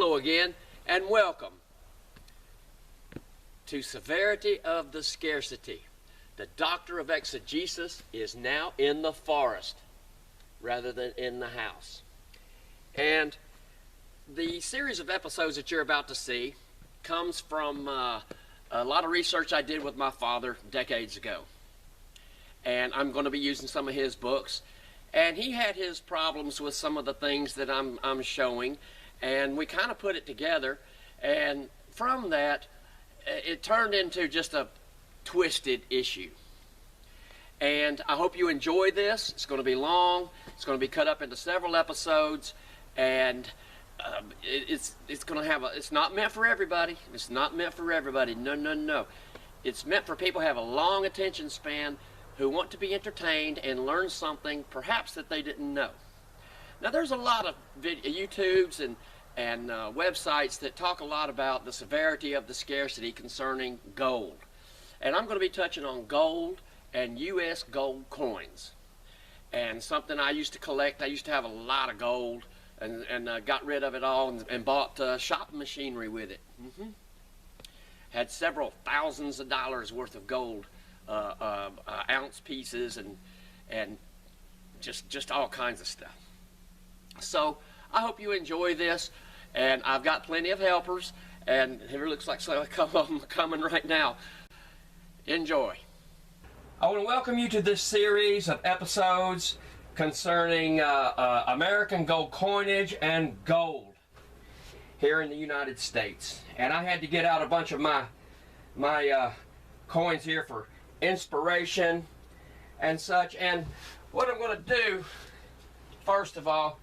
Hello again, and welcome to Severity of the Scarcity. The doctor of exegesis is now in the forest rather than in the house. And the series of episodes that you're about to see comes from a lot of research I did with my father decades ago. And I'm going to be using some of his books. And he had his problems with some of the things that I'm showing. And we kind of put it together, and from that, it turned into just a twisted issue. And I hope you enjoy this. It's going to be long. It's going to be cut up into several episodes, and it's going to have it's not meant for everybody. It's not meant for everybody. No, no, no. It's meant for people who have a long attention span, who want to be entertained and learn something perhaps that they didn't know. Now, there's a lot of YouTubes and websites that talk a lot about the severity of the scarcity concerning gold. And I'm going to be touching on gold and U.S. gold coins. And something I used to collect. I used to have a lot of gold and got rid of it all and bought shopping machinery with it. Had several thousands of dollars worth of gold, ounce pieces and just all kinds of stuff. So I hope you enjoy this, and I've got plenty of helpers, and here looks like some of them coming right now. Enjoy. I want to welcome you to this series of episodes concerning American gold coinage and gold here in the United States. And I had to get out a bunch of my coins here for inspiration and such. And what I'm going to do, first of all,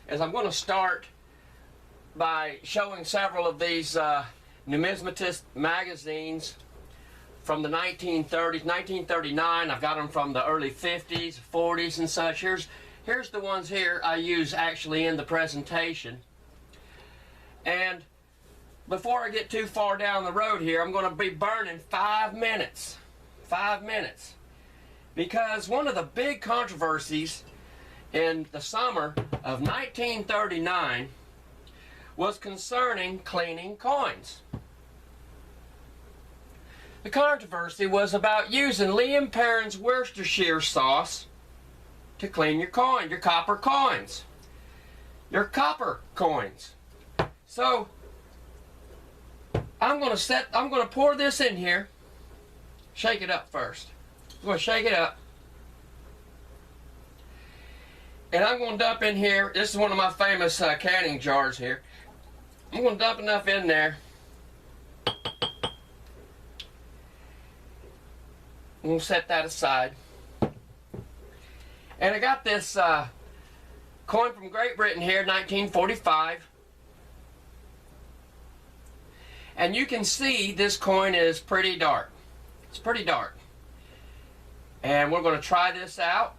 is I'm going to start by showing several of these Numismatist magazines from the 1930s, 1939. I've got them from the early 50s, 40s and such. Here's the ones here I use actually in the presentation. And before I get too far down the road here, I'm going to be burning 5 minutes. 5 minutes. Because one of the big controversies in the summer of 1939 was concerning cleaning coins. The controversy was about using Liam Perrin's Worcestershire sauce to clean your coin, your copper coins. Your copper coins. So I'm going to pour this in here. Shake it up first. I'm going to shake it up. And I'm going to dump in here, this is one of my famous canning jars here. I'm going to dump enough in there. I'm going to set that aside. And I got this coin from Great Britain here, 1945. And you can see this coin is pretty dark. It's pretty dark. And we're going to try this out.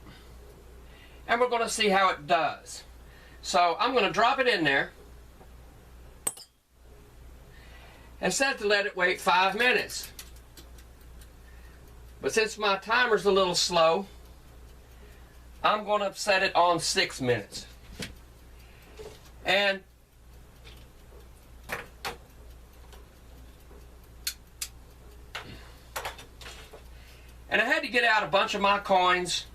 And we're going to see how it does. So I'm going to drop it in there and set to let it wait 5 minutes. But since my timer's a little slow, I'm going to set it on 6 minutes. And I had to get out a bunch of my coins,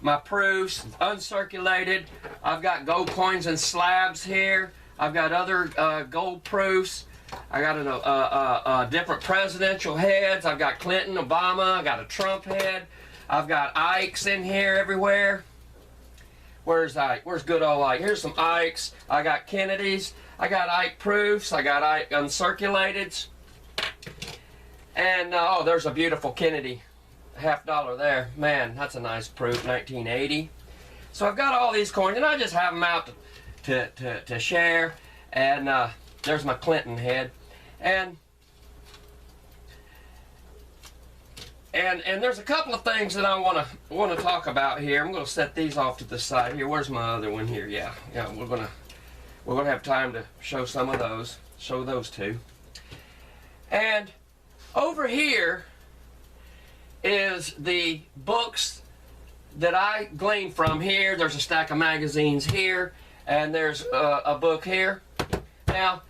my proofs, uncirculated. I've got gold coins and slabs here. I've got other gold proofs. I got different presidential heads. I've got Clinton, Obama. I got a Trump head. I've got Ikes in here everywhere. Where's Ike? Where's good old Ike? Here's some Ikes. I got Kennedys. I got Ike proofs. I got Ike uncirculateds. And oh, there's a beautiful Kennedy. $50 there. Man, that's a nice proof, 1980. So I've got all these coins, and I just have them out to share. And there's my Clinton head. And there's a couple of things that I want to talk about here. I'm going to set these off to the side here. Where's my other one here? Yeah, we're gonna have time to show some of those. Show those two. And over here is the books that I gleaned from here. There's a stack of magazines here, and there's a book here Now,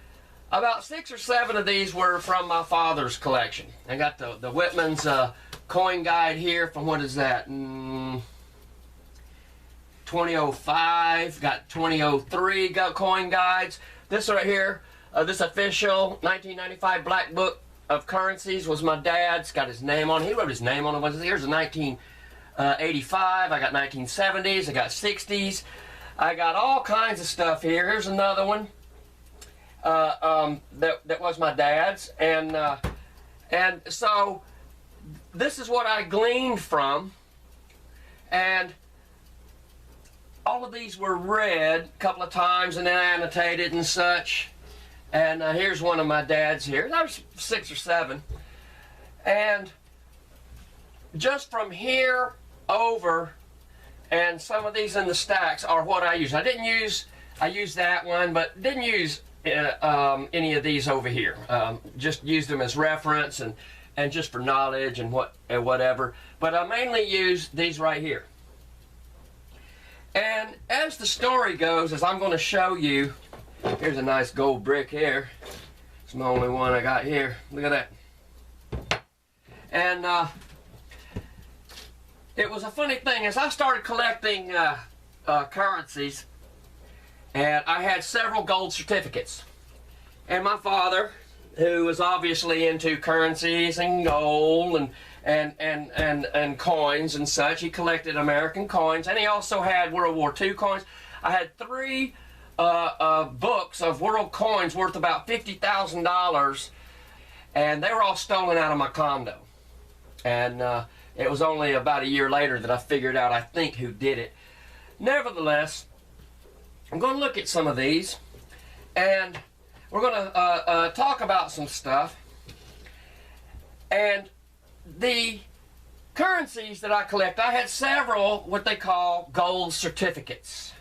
about 6 or 7 of these were from my father's collection. I got the Whitman's coin guide here from, what is that, 2005, got 2003 got coin guides. This right here, this official 1995 Black Book of Currencies was my dad's, got his name on it. He wrote his name on it. Here's a 1985, I got 1970s, I got 60s. I got all kinds of stuff here. Here's another one. That was my dad's, and so this is what I gleaned from, and all of these were read a couple of times and then annotated and such. And here's one of my dad's here. That was 6 or 7, and just from here over, and some of these in the stacks are what I use. I used that one, but didn't use any of these over here. Just used them as reference and just for knowledge and whatever. But I mainly use these right here. And as the story goes, as I'm going to show you, here's a nice gold brick here. It's the only one I got here. Look at that. And it was a funny thing. As I started collecting currencies, and I had several gold certificates. And my father, who was obviously into currencies and gold and coins and such, he collected American coins, and he also had World War II coins. I had 3 books of world coins worth about $50,000, and they were all stolen out of my condo. And it was only about a year later that I figured out, I think, who did it. Nevertheless, I'm going to look at some of these, and we're going to talk about some stuff. And the currencies that I collect, I had several what they call gold certificates.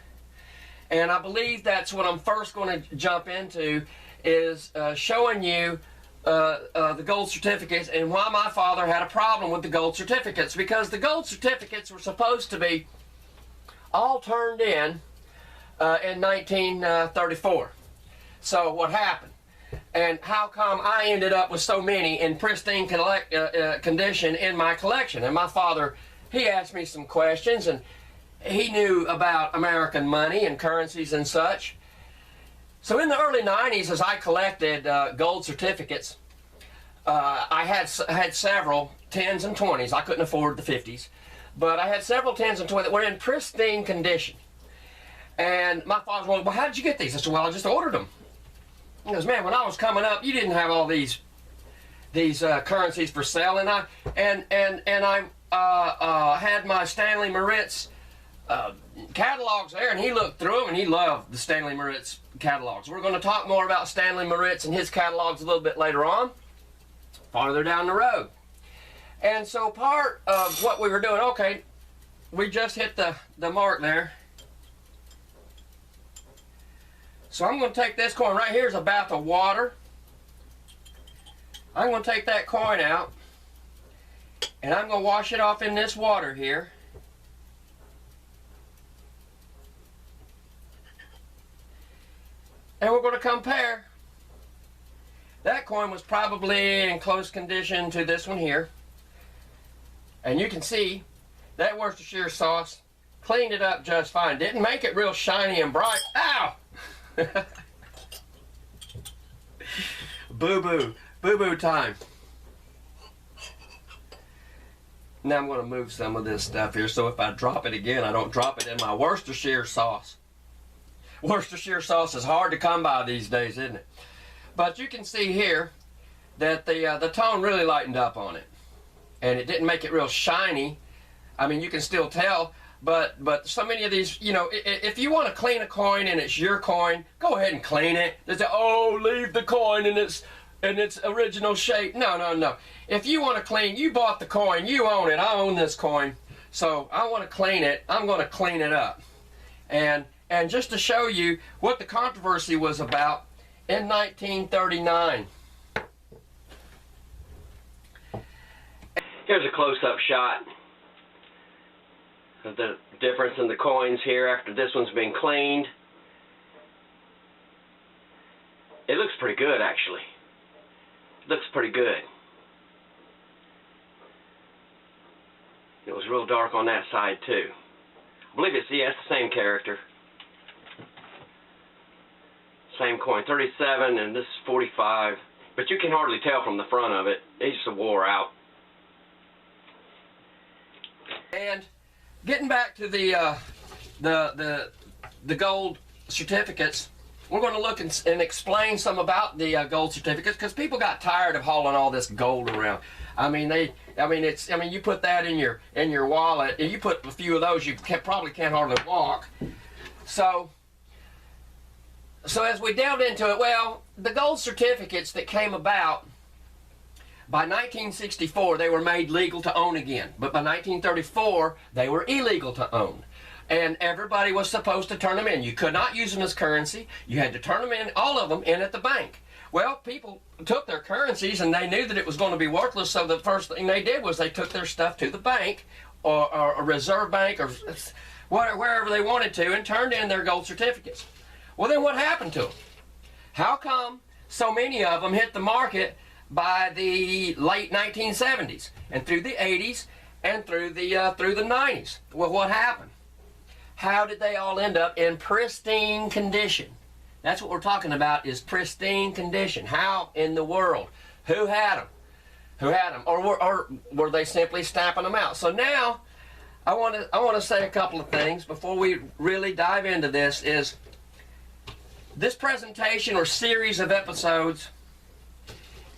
And I believe that's what I'm first going to jump into, is showing you the gold certificates and why my father had a problem with the gold certificates. Because the gold certificates were supposed to be all turned in 1934. So what happened, and how come I ended up with so many in pristine condition in my collection? And my father, he asked me some questions, and he knew about American money and currencies and such. So in the early 90s, as I collected gold certificates, I had several 10s and 20s. I couldn't afford the 50s, but I had several 10s and 20s that were in pristine condition. And my father was, well, how did you get these? I said, well, I just ordered them. He goes, man, when I was coming up, you didn't have all these currencies for sale, and I had my Stanley Moritz catalogs there, and he looked through them, and he loved the Stanley Moritz catalogs. We're going to talk more about Stanley Moritz and his catalogs a little bit later on, farther down the road. And so part of what we were doing, okay, we just hit the mark there. So I'm going to take this coin right here, is a bath of water. I'm going to take that coin out, and I'm going to wash it off in this water here. And we're going to compare. That coin was probably in close condition to this one here. And you can see that Worcestershire sauce cleaned it up just fine. Didn't make it real shiny and bright. Ow! Boo-boo. Boo-boo time. Now I'm going to move some of this stuff here, so if I drop it again, I don't drop it in my Worcestershire sauce. Worcestershire sauce is hard to come by these days, isn't it? But you can see here that the tone really lightened up on it. And it didn't make it real shiny. I mean, you can still tell. But so many of these, you know, if you want to clean a coin and it's your coin, go ahead and clean it. They say, oh, leave the coin in its original shape. No, no, no. If you want to clean, you bought the coin, you own it. I own this coin, so I want to clean it. I'm going to clean it up. And just to show you what the controversy was about in 1939. Here's a close-up shot of the difference in the coins here after this one's been cleaned. it looks pretty good, actually. It looks pretty good. It was real dark on that side, too. I believe it's, yeah, it's the same character. Same coin, 37, and this is 45. But you can hardly tell from the front of it. It just wore out. And getting back to the gold certificates, we're going to look and explain some about the gold certificates, because people got tired of hauling all this gold around. I mean, you put that in your wallet, and you put a few of those, you probably can't hardly walk. So as we delved into it, well, the gold certificates that came about, by 1964, they were made legal to own again. But by 1934, they were illegal to own. And everybody was supposed to turn them in. You could not use them as currency. You had to turn them in, all of them, in at the bank. Well, people took their currencies, and they knew that it was going to be worthless, so the first thing they did was they took their stuff to the bank, or a reserve bank, or wherever they wanted to, and turned in their gold certificates. Well, then what happened to them? How come so many of them hit the market by the late 1970s, and through the 80s, and through the 90s? Well, what happened? How did they all end up in pristine condition? That's what we're talking about, is pristine condition. How in the world? Who had them? Who had them? Or were they simply stamping them out? So now, I want to say a couple of things before we really dive into this. Is this presentation or series of episodes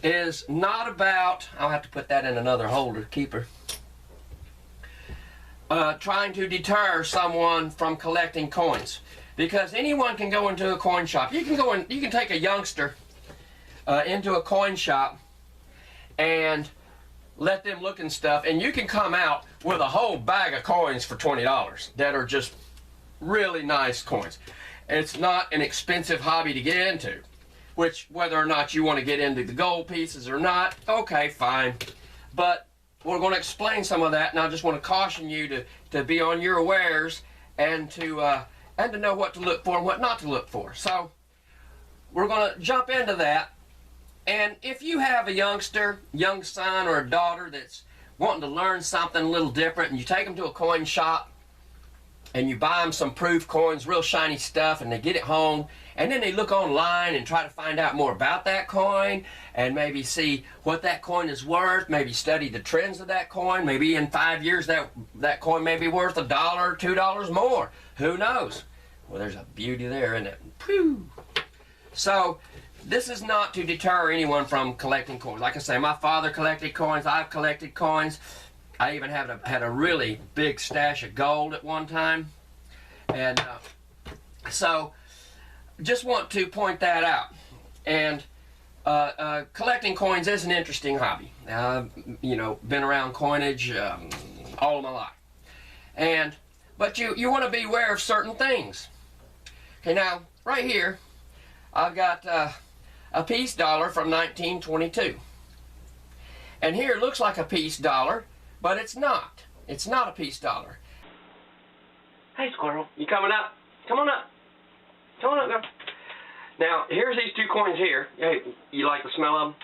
is not about, I'll have to put that in another holder, keeper, trying to deter someone from collecting coins. Because anyone can go into a coin shop. You can take a youngster into a coin shop and let them look and stuff, and you can come out with a whole bag of coins for $20 that are just really nice coins. It's not an expensive hobby to get into, which, whether or not you want to get into the gold pieces or not, okay, fine. But we're going to explain some of that, and I just want to caution you to be on your wares and to know what to look for and what not to look for. So we're going to jump into that. And if you have a young son or a daughter that's wanting to learn something a little different, and you take them to a coin shop and you buy them some proof coins, real shiny stuff, and they get it home, and then they look online and try to find out more about that coin, and maybe see what that coin is worth, maybe study the trends of that coin. Maybe in 5 years that coin may be worth $1 or $2 more. Who knows? Well, there's a beauty there, isn't it? Phew. So this is not to deter anyone from collecting coins. Like I say, my father collected coins. I've collected coins. I even had a really big stash of gold at one time. And so just want to point that out. And collecting coins is an interesting hobby. Been around coinage all of my life. But you want to be aware of certain things. Okay, now, right here, I've got a piece dollar from 1922. And here it looks like a piece dollar, but it's not. It's not a piece dollar. Hey, squirrel, you coming up? Come on up. Come on up, girl. Now, here's these two coins here. Hey, you like the smell of them?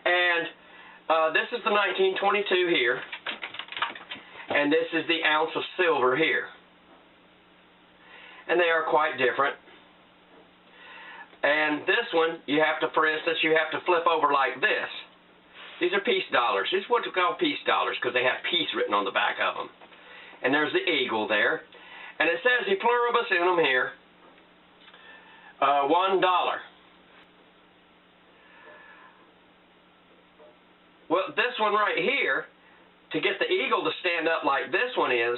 And this is the 1922 here. And this is the ounce of silver here. And they are quite different. And this one, you have to, for instance, you have to flip over like this. These are peace dollars. This is what we call peace dollars, because they have peace written on the back of them. And there's the eagle there. And it says the pluribus unum here, $1. Well, this one right here, to get the eagle to stand up like this one is,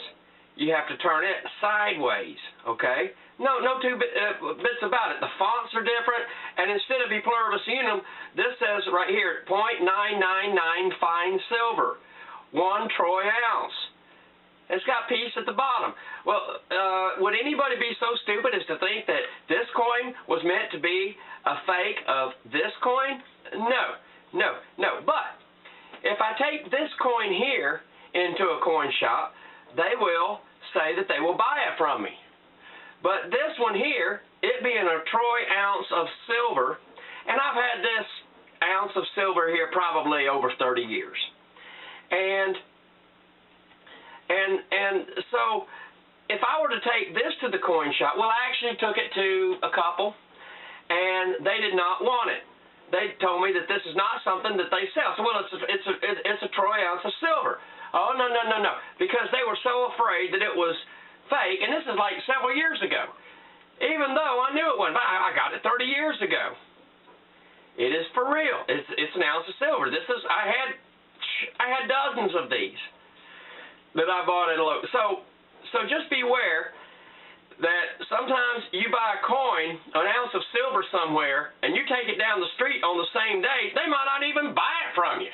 you have to turn it sideways, okay? No two bits about it. The fonts are different, and instead of e pluribus unum, this says right here, 0.999 fine silver, 1 troy ounce. It's got peace at the bottom. Well, would anybody be so stupid as to think that this coin was meant to be a fake of this coin? No. But if I take this coin here into a coin shop, they will say that they will buy it from me. But this one here, it being a troy ounce of silver, and I've had this ounce of silver here probably over 30 years. And so if I were to take this to the coin shop, well, I actually took it to a couple, and they did not want it. They told me that this is not something that they sell. So, well, it's a troy ounce of silver. Oh, no, because they were so afraid that it was fake, and this is like several years ago. Even though I knew it wasn't, I got it 30 years ago. It is for real. It's an ounce of silver. This is I had dozens of these that I bought at a local. So just beware that sometimes you buy a coin, an ounce of silver somewhere, and you take it down the street on the same day, they might not even buy it from you.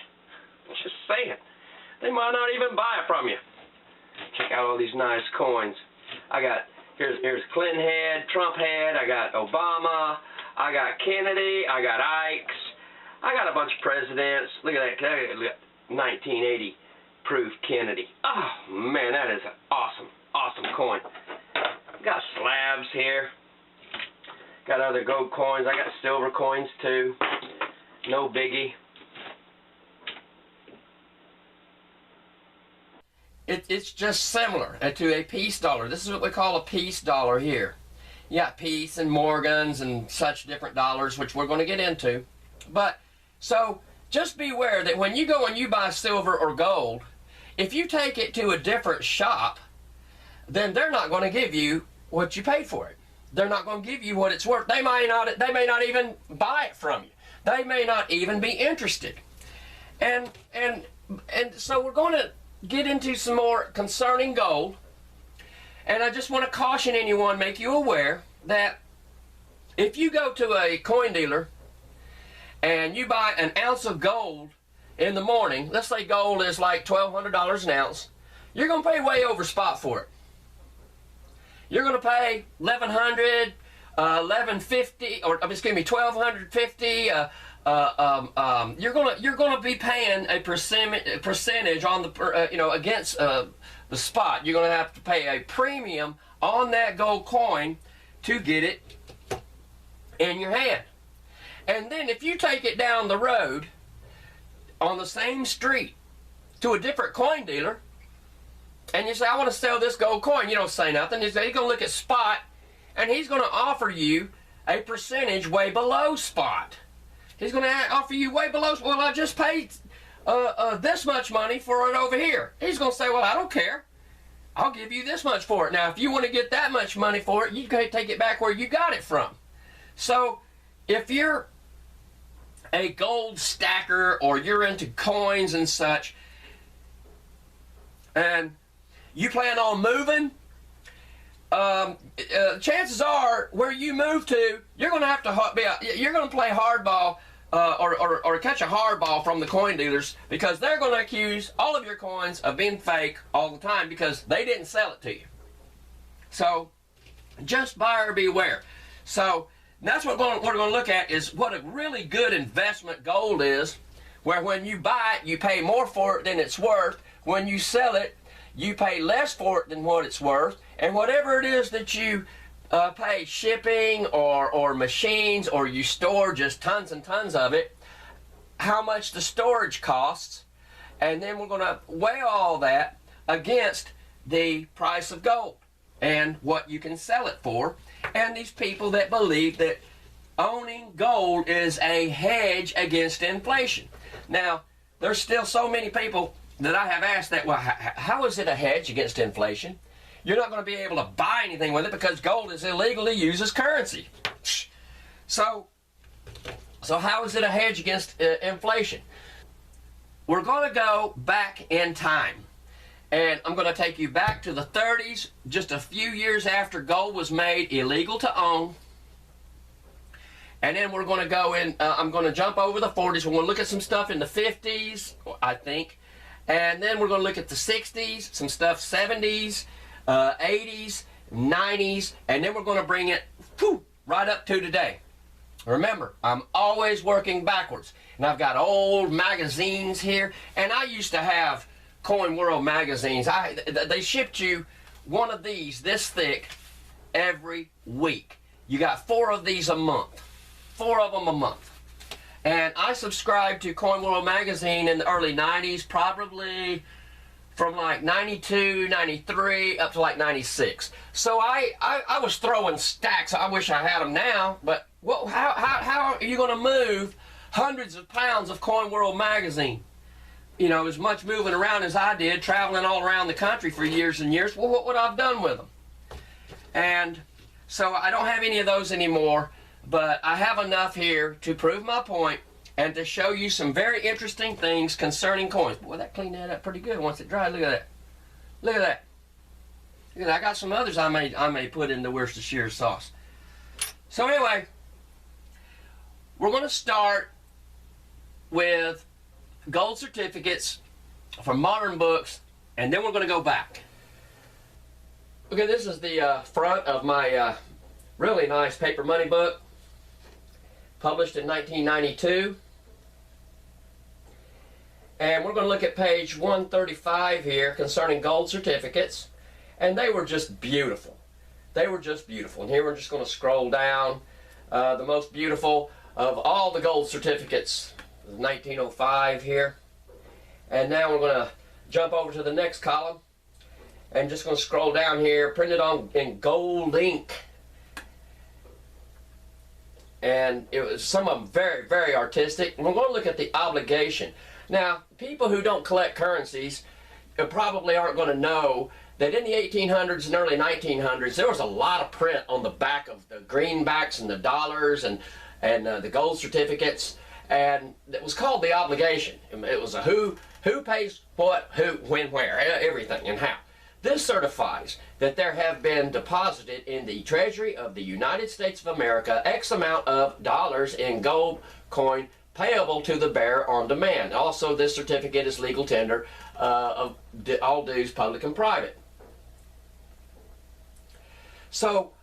Just saying. They might not even buy it from you. Check out all these nice coins. I got, here's Clinton head, Trump head, I got Obama, I got Kennedy, I got Ike's, I got a bunch of presidents. Look at that, 1980 proof Kennedy. Oh man, that is an awesome coin. Got slabs here. Got other gold coins. I got silver coins too. No biggie. It's just similar to a peace dollar. This is what we call a peace dollar here. You got peace and Morgans and such different dollars, which we're going to get into. But so just beware that when you go and you buy silver or gold, if you take it to a different shop, then they're not going to give you what you paid for it. They're not going to give you what it's worth. They may not even buy it from you. They may not even be interested. And so we're going to get into some more concerning gold. And I just want to caution anyone, make you aware that if you go to a coin dealer and you buy an ounce of gold in the morning, let's say gold is like $1,200 an ounce, you're going to pay way over spot for it. You're going to pay $1,100, $1,150, or excuse me, $1,250. You're going to be paying a percentage on the against the spot. You're going to have to pay a premium on that gold coin to get it in your hand. And then if you take it down the road on the same street to a different coin dealer, and you say, I want to sell this gold coin, you don't say nothing. He's going to look at spot, and he's going to offer you a percentage way below spot. He's going to offer you way below, well, I just paid this much money for it over here. He's going to say, well, I don't care. I'll give you this much for it. Now, if you want to get that much money for it, you can take it back where you got it from. So, if you're a gold stacker or you're into coins and such, and you plan on moving, chances are where you move to, you're going to have to you're going to play hardball or catch a hardball from the coin dealers, because they're going to accuse all of your coins of being fake all the time because they didn't sell it to you. So just buyer beware. So that's what we're going to look at, is what a really good investment gold is, where when you buy it, you pay more for it than it's worth. When you sell it, you pay less for it than what it's worth. And whatever it is that you pay shipping or machines, or you store just tons and tons of it, how much the storage costs, and then we're going to weigh all that against the price of gold and what you can sell it for. And these people that believe that owning gold is a hedge against inflation. Now, there's still so many people that I have asked that, well, how is it a hedge against inflation? You're not going to be able to buy anything with it because gold is illegally used as currency. So how is it a hedge against inflation? We're going to go back in time. And I'm going to take you back to the 30s, just a few years after gold was made illegal to own. And then we're going to go in, I'm going to jump over the 40s. We're going to look at some stuff in the 50s, I think. And then we're going to look at the 60s, some stuff 70s, 80s, 90s, and then we're going to bring it right up to today. Remember, I'm always working backwards. And I've got old magazines here, and I used to have Coin World magazines. They shipped you one of these this thick every week. You got 4 of these a month. 4 of them a month. And I subscribed to Coin World magazine in the early 90s, probably from like 92, 93, up to like 96. So I was throwing stacks. I wish I had them now, but how are you going to move hundreds of pounds of Coin World magazine? You know, as much moving around as I did, traveling all around the country for years and years. Well, what would I have done with them? And so I don't have any of those anymore, but I have enough here to prove my point and to show you some very interesting things concerning coins. Boy, that cleaned that up pretty good once it dried. Look at that. Look at that. Look at that. I got some others I may put in the Worcestershire sauce. So anyway, we're going to start with gold certificates from modern books, and then we're going to go back. Okay, this is the front of my really nice paper money book, published in 1992. And we're going to look at page 135 here concerning gold certificates. And they were just beautiful. They were just beautiful. And here we're just going to scroll down. The most beautiful of all the gold certificates, 1905 here. And now we're going to jump over to the next column. And just going to scroll down here, printed on in gold ink. And it was some of them very, very artistic. And we're going to look at the obligation. Now, people who don't collect currencies probably aren't going to know that in the 1800s and early 1900s, there was a lot of print on the back of the greenbacks and the dollars and the gold certificates, and it was called the obligation. It was a who pays what, who, when, where, everything, and how. This certifies that there have been deposited in the Treasury of the United States of America X amount of dollars in gold coin payable to the bearer on demand. Also, this certificate is legal tender of all dues, public and private. So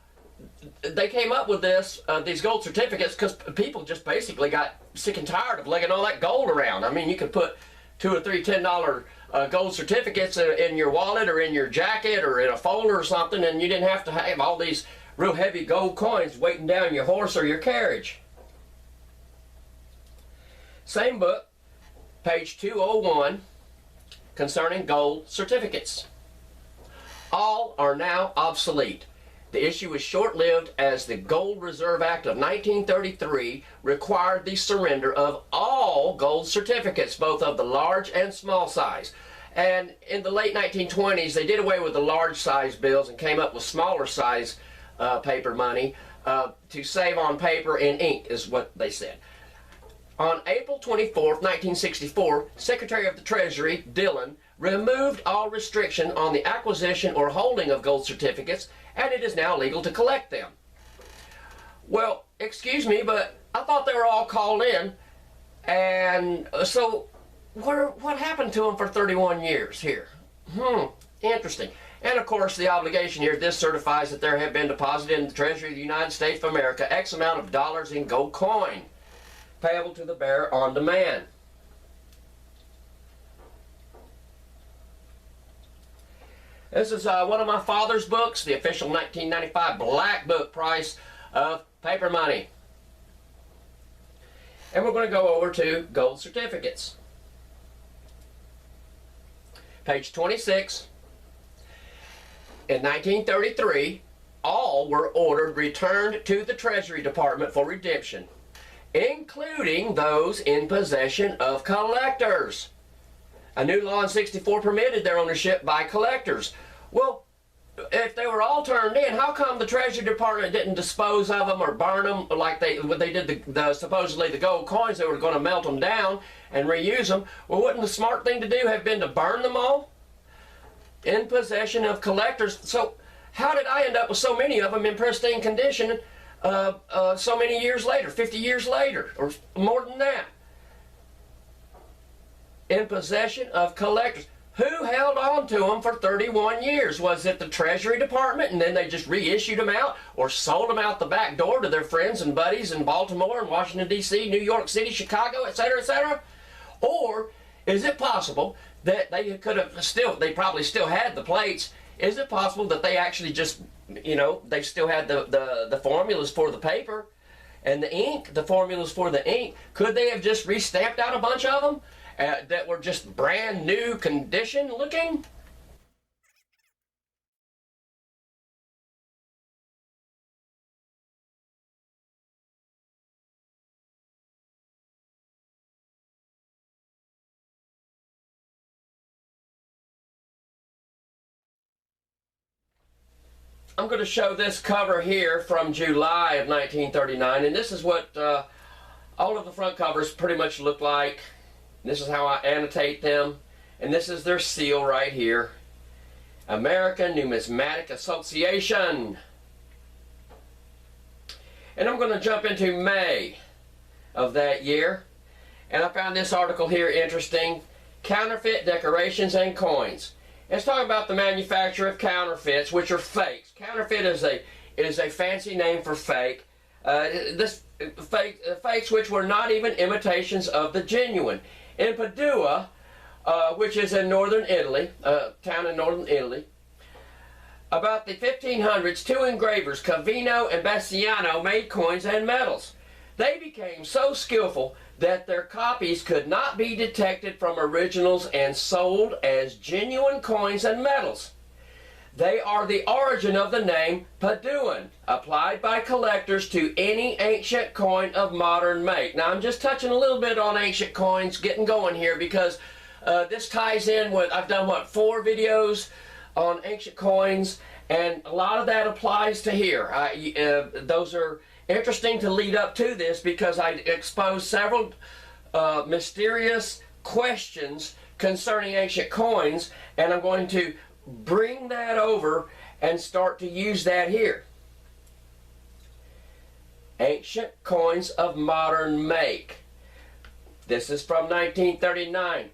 they came up with these gold certificates because people just basically got sick and tired of lugging all that gold around. I mean, you could put 2 or 3 $10 gold certificates in your wallet or in your jacket or in a folder or something, and you didn't have to have all these real heavy gold coins weighting down your horse or your carriage. Same book, page 201, concerning gold certificates. All are now obsolete. The issue is short-lived as the Gold Reserve Act of 1933 required the surrender of all gold certificates, both of the large and small size. And in the late 1920s, they did away with the large size bills and came up with smaller size paper money to save on paper and ink, is what they said. On April 24, 1964, Secretary of the Treasury, Dillon, removed all restriction on the acquisition or holding of gold certificates, and it is now legal to collect them. Well, excuse me, but I thought they were all called in, and so what happened to them for 31 years here? Interesting. And of course, the obligation here, this certifies that there have been deposited in the Treasury of the United States of America X amount of dollars in gold coin, payable to the bearer on demand. This is one of my father's books, the official 1995 black book price of paper money. And we're going to go over to gold certificates. Page 26. In 1933, all were ordered returned to the Treasury Department for redemption, including those in possession of collectors. A new law in '64 permitted their ownership by collectors. Well, if they were all turned in, how come the Treasury Department didn't dispose of them or burn them like they did supposedly the gold coins? They were going to melt them down and reuse them. Well, wouldn't the smart thing to do have been to burn them all in possession of collectors? So how did I end up with so many of them in pristine condition so many years later, 50 years later, or more than that? In possession of collectors. Who held on to them for 31 years? Was it the Treasury Department and then they just reissued them out or sold them out the back door to their friends and buddies in Baltimore and Washington, D.C., New York City, Chicago, etc., etc.? Or is it possible that they could have they probably still had the plates Is it possible that they actually just, you know, they still had the formulas for the paper and the ink, the formulas for the ink? Could they have just restamped out a bunch of them that were just brand new condition looking? I'm going to show this cover here from July of 1939, and this is what all of the front covers pretty much look like. This is how I annotate them, and this is their seal right here. American Numismatic Association. And I'm going to jump into May of that year, and I found this article here interesting. Counterfeit decorations and coins. It's talking about the manufacture of counterfeits, which are fakes. Counterfeit is a fancy name for fake. Fakes which were not even imitations of the genuine. In Padua, which is in northern Italy, a town in northern Italy, about the 1500s, two engravers, Cavino and Bastiano, made coins and medals. They became so skillful that their copies could not be detected from originals and sold as genuine coins and medals. They are the origin of the name Paduan, applied by collectors to any ancient coin of modern make. Now I'm just touching a little bit on ancient coins, getting going here, because this ties in with, I've done what, 4 videos on ancient coins, and a lot of that applies to here. Those are interesting to lead up to this because I exposed several mysterious questions concerning ancient coins, and I'm going to bring that over and start to use that here. Ancient coins of modern make. This is from 1939.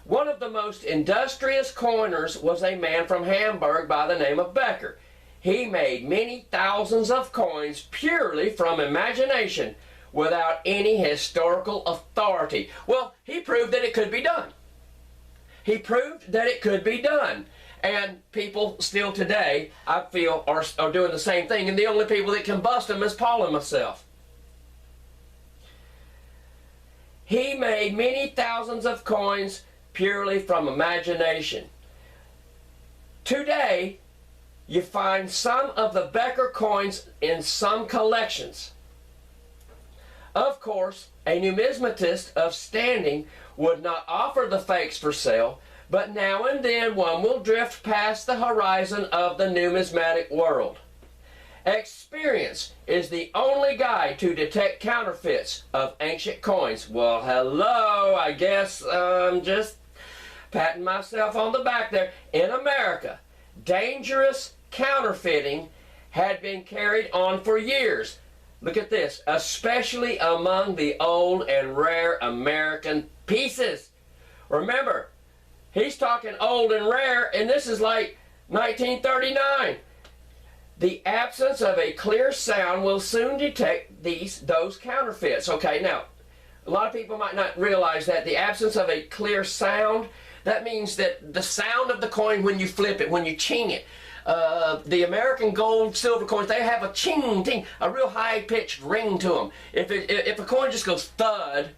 One of the most industrious coiners was a man from Hamburg by the name of Becker. He made many thousands of coins purely from imagination without any historical authority. Well, he proved that it could be done. He proved that it could be done. And people still today, I feel, are doing the same thing. And the only people that can bust them is Paul and myself. He made many thousands of coins purely from imagination. Today, you find some of the Becker coins in some collections. Of course, a numismatist of standing would not offer the fakes for sale, but now and then one will drift past the horizon of the numismatic world. Experience is the only guide to detect counterfeits of ancient coins. Well, hello, I guess I'm just patting myself on the back there. In America, dangerous counterfeiting had been carried on for years. Look at this, especially among the old and rare American pieces. Remember, he's talking old and rare, and this is like 1939. The absence of a clear sound will soon detect those counterfeits. Okay, now, a lot of people might not realize that the absence of a clear sound, that means that the sound of the coin when you flip it, when you ching it, the American gold, silver coins, they have a ching, ting, a real high-pitched ring to them. If a coin just goes thud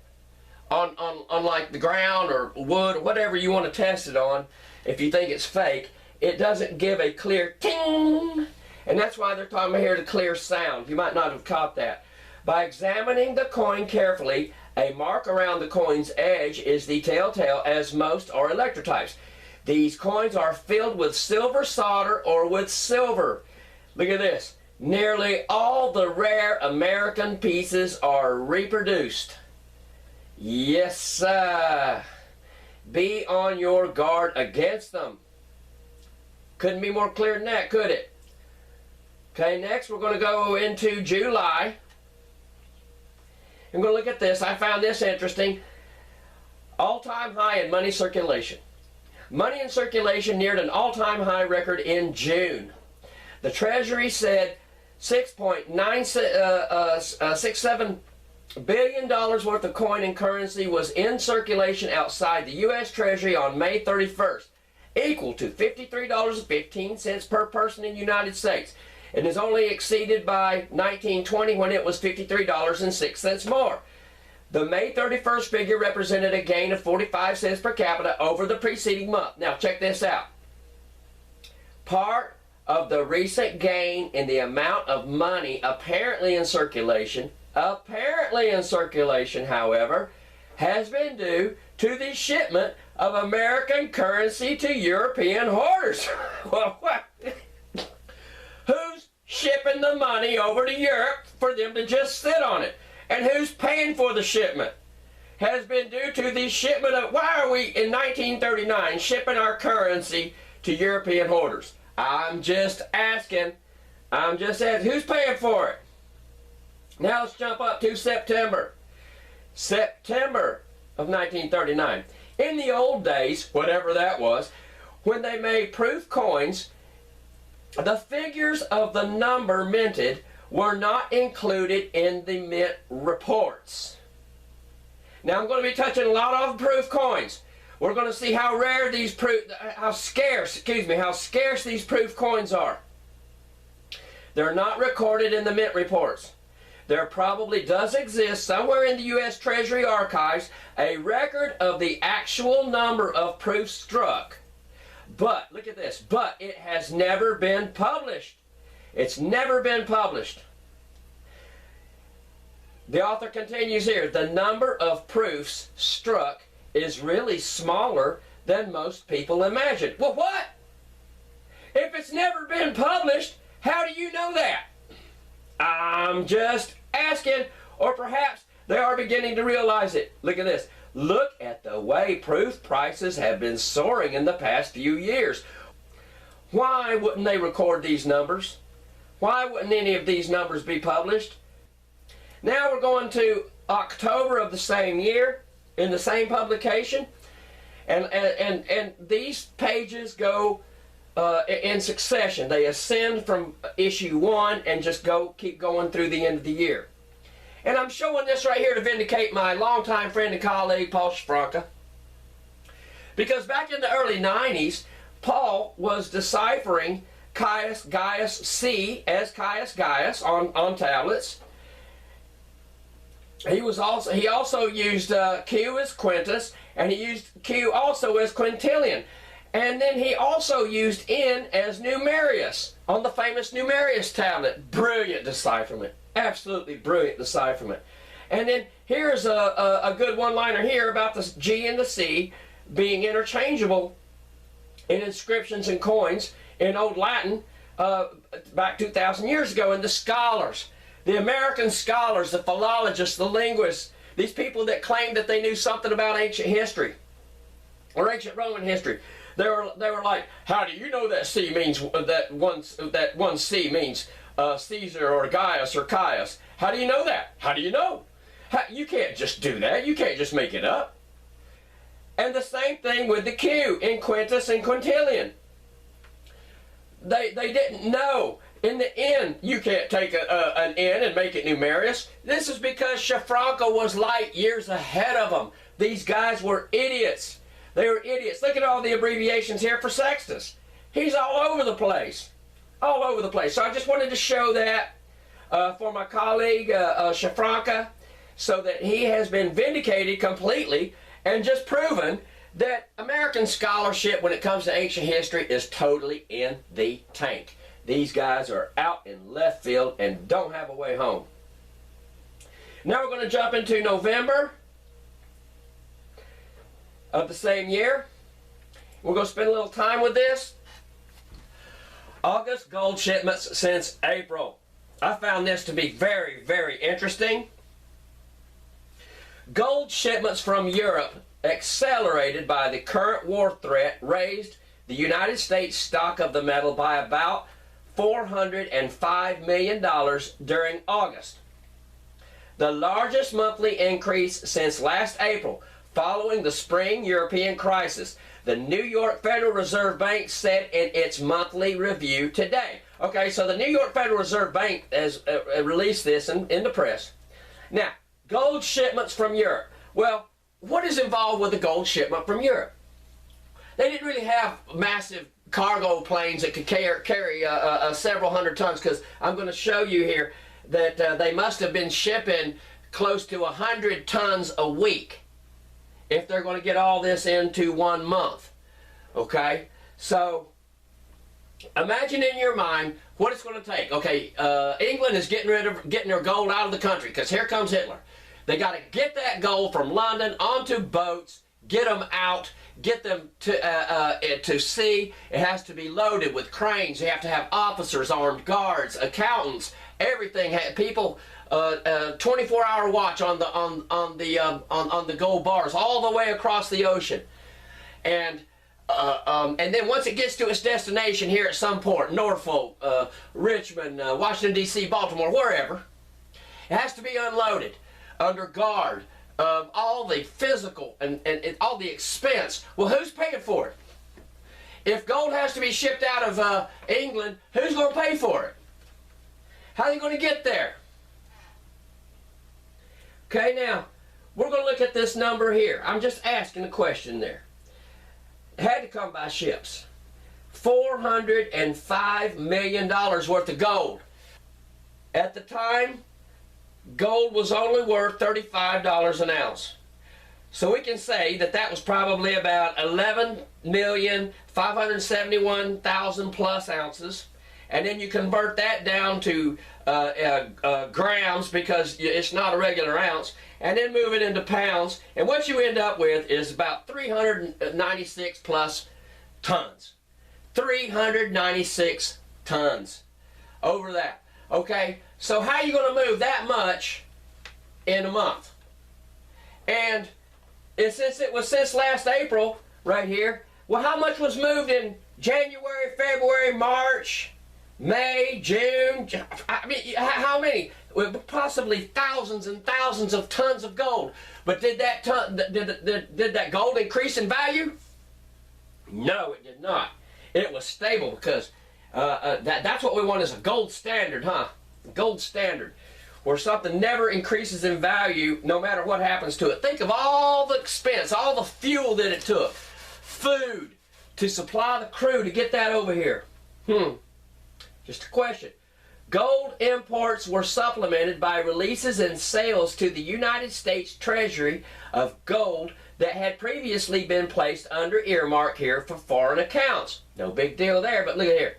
on like the ground or wood or whatever you want to test it on, if you think it's fake, it doesn't give a clear ting. And that's why they're talking about here the clear sound. You might not have caught that. By examining the coin carefully, a mark around the coin's edge is the telltale, as most are electrotypes. These coins are filled with silver solder or with silver. Look at this. Nearly all the rare American pieces are reproduced. Yes, sir. Be on your guard against them. Couldn't be more clear than that, could it? Okay, next we're going to go into July. I'm going to look at this. I found this interesting. All-time high in money circulation. Money in circulation neared an all-time high record in June. The Treasury said $6.967 billion worth of coin and currency was in circulation outside the U.S. Treasury on May 31st. equal to $53.15 per person in the United States. It is only exceeded by 1920 when it was $53.06 more. The May 31st figure represented a gain of 45 cents per capita over the preceding month. Now check this out. Part of the recent gain in the amount of money apparently in circulation, however, has been due to the shipment of American currency to European hoarders. Well, what? Who's shipping the money over to Europe for them to just sit on it? And who's paying for the shipment? Has been due to the shipment of, why are we in 1939 shipping our currency to European hoarders? I'm just asking. Who's paying for it? Now let's jump up to September. September of 1939. In the old days, whatever that was, when they made proof coins, the figures of the number minted were not included in the mint reports. Now I'm going to be touching a lot of proof coins. We're going to see how rare these how scarce these proof coins are. They're not recorded in the mint reports. There probably does exist somewhere in the U.S. Treasury archives a record of the actual number of proofs struck. But, look at this, but it has never been published. It's never been published. The author continues here, the number of proofs struck is really smaller than most people imagine. Well, what? If it's never been published, how do you know that? I'm just asking, or perhaps they are beginning to realize it. Look at this. Look at the way proof prices have been soaring in the past few years. Why wouldn't they record these numbers? Why wouldn't any of these numbers be published? Now we're going to October of the same year in the same publication, and these pages go in succession. They ascend from issue 1 and just keep going through the end of the year. And I'm showing this right here to vindicate my longtime friend and colleague, Paul Schaffranke. Because back in the early 90s, Paul was deciphering Caius Gaius C as Caius Gaius on tablets. He also used Q as Quintus, and he used Q also as Quintilian. And then he also used N as Numerius on the famous Numerius tablet. Brilliant decipherment. Absolutely brilliant decipherment. And then here's a good one-liner here about the G and the C being interchangeable in inscriptions and coins in Old Latin back 2,000 years ago. And the scholars, the American scholars, the philologists, the linguists, these people that claimed that they knew something about ancient history or ancient Roman history, they were like, how do you know that C means that one C means Caesar or Gaius or Caius? How do you know that? How do you know? You can't just do that. You can't just make it up. And the same thing with the Q in Quintus and Quintilian. They didn't know. In the N, you can't take an N and make it Numerius. This is because Schaffranke was light years ahead of them. These guys were idiots. They were idiots. Look at all the abbreviations here for Sextus. He's all over the place. All over the place. So I just wanted to show that for my colleague Schaffranke, so that he has been vindicated completely and just proven that American scholarship when it comes to ancient history is totally in the tank. These guys are out in left field and don't have a way home. Now we're going to jump into November of the same year. We're going to spend a little time with this. August gold shipments since April. I found this to be very, very interesting. Gold shipments from Europe, accelerated by the current war threat, raised the United States stock of the metal by about $405 million during August. The largest monthly increase since last April, following the spring European crisis, the New York Federal Reserve Bank said in its monthly review today. Okay, so the New York Federal Reserve Bank has released this in the press. Now, gold shipments from Europe. Well, what is involved with the gold shipment from Europe? they didn't really have massive cargo planes that could carry several hundred tons, because I'm going to show you here that they must have been shipping close to 100 tons a week if they're going to get all this into 1 month. Okay, so imagine in your mind what it's going to take. Okay, England is getting their gold out of the country because here comes Hitler. They got to get that gold from London onto boats, get them out, get them to sea. It has to be loaded with cranes. You have to have officers, armed guards, accountants, everything. People, 24-hour watch on the gold bars all the way across the ocean, and then once it gets to its destination here at some port, Norfolk, Richmond, Washington D.C., Baltimore, wherever, it has to be unloaded under guard of all the physical and all the expense. Well, who's paying for it? If gold has to be shipped out of England, who's going to pay for it? How are they going to get there? Okay, now, we're going to look at this number here. I'm just asking a question there. It had to come by ships. $405 million worth of gold. At the time, gold was only worth $35 an ounce. So we can say that that was probably about 11,571,000 plus ounces. And then you convert that down to grams, because it's not a regular ounce, and then move it into pounds. And what you end up with is about 396 plus tons. 396 tons over that. Okay, so how are you going to move that much in a month? And since it was since last April right here, well, how much was moved in January, February, March, May, June? I mean, how many? Possibly thousands and thousands of tons of gold. But did that gold increase in value? No, it did not. It was stable, because that's what we want, is a gold standard, huh? Gold standard, where something never increases in value no matter what happens to it. Think of all the expense, all the fuel that it took, food to supply the crew to get that over here. Just a question. Gold imports were supplemented by releases and sales to the United States Treasury of gold that had previously been placed under earmark here for foreign accounts. No big deal there, but look at here.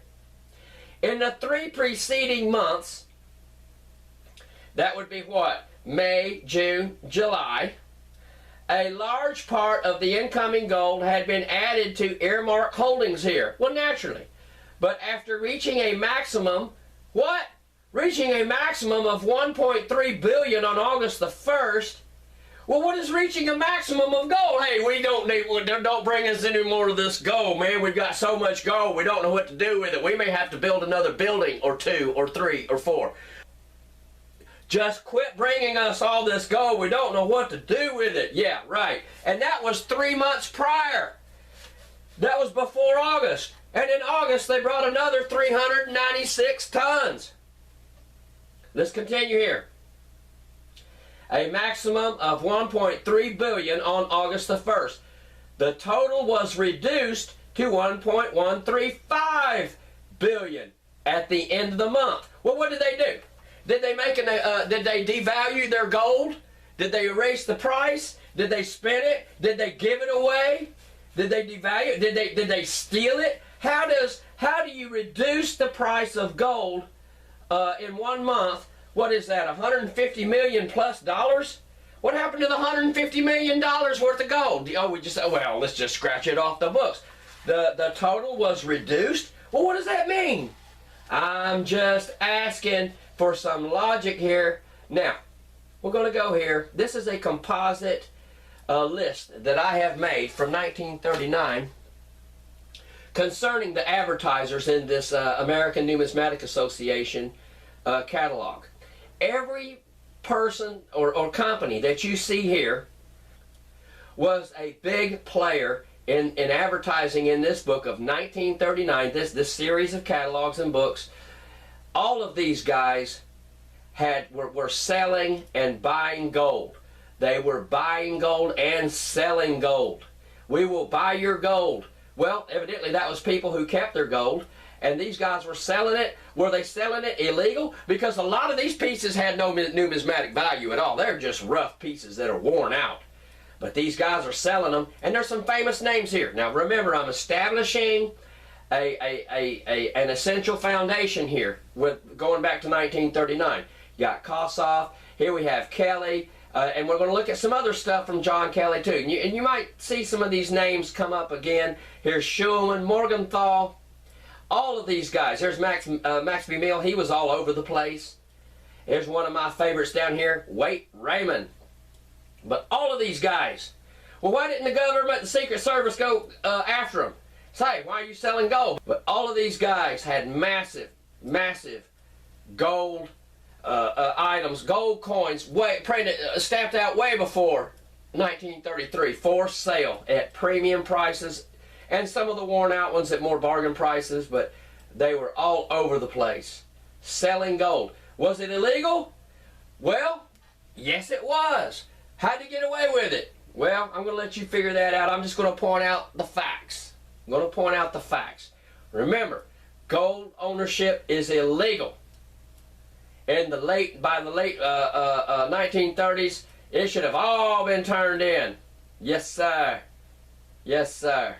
In the 3 preceding months, that would be what? May, June, July. A large part of the incoming gold had been added to earmark holdings here. Well, naturally. But after reaching a maximum, what? Reaching a maximum of $1.3 billion on August the 1st. Well, what is reaching a maximum of gold? Hey, don't bring us any more of this gold, man. We've got so much gold, we don't know what to do with it. We may have to build another building or 2 or 3 or 4. Just quit bringing us all this gold. We don't know what to do with it. Yeah, right. And that was 3 months prior. That was before August. And in August, they brought another 396 tons. Let's continue here. A maximum of $1.3 billion on August the 1st. The total was reduced to $1.135 billion at the end of the month. Well, what did they do? Did they devalue their gold? Did they erase the price? Did they spin it? Did they give it away? Did they devalue it? Did they steal it? How do you reduce the price of gold in 1 month? What is that, 150 million plus dollars? What happened to the $150 million worth of gold? Oh, we just, well, let's just scratch it off the books. The total was reduced? Well, what does that mean? I'm just asking for some logic here. Now, we're going to go here. This is a composite list that I have made from 1939 concerning the advertisers in this American Numismatic Association catalog. Every person or company that you see here was a big player in advertising in this book of 1939, this series of catalogs and books. All of these guys were selling and buying gold. They were buying gold and selling gold. We will buy your gold Well, evidently that was people who kept their gold, and these guys were selling it. Were they selling it illegal? Because a lot of these pieces had no numismatic value at all. They're just rough pieces that are worn out. But these guys are selling them, and there's some famous names here. Now remember, I'm establishing an essential foundation here, with going back to 1939. You got Kossoff, here we have Kelly, and we're going to look at some other stuff from John Kelly too. And you might see some of these names come up again. Here's Schulman, Morgenthau, all of these guys. Here's Maxby Mill, he was all over the place. Here's one of my favorites down here, Waite Raymond. But all of these guys, well, why didn't the government, the Secret Service go after them? Say, why are you selling gold? But all of these guys had massive, massive gold items, gold coins, printed, stamped out way before 1933, for sale at premium prices, and some of the worn out ones at more bargain prices, but they were all over the place selling gold. Was it illegal? Well, yes it was. How'd you get away with it? Well, I'm going to let you figure that out. I'm just going to point out the facts. I'm going to point out the facts. Remember, gold ownership is illegal. By the late 1930s, it should have all been turned in. Yes, sir. Yes, sir.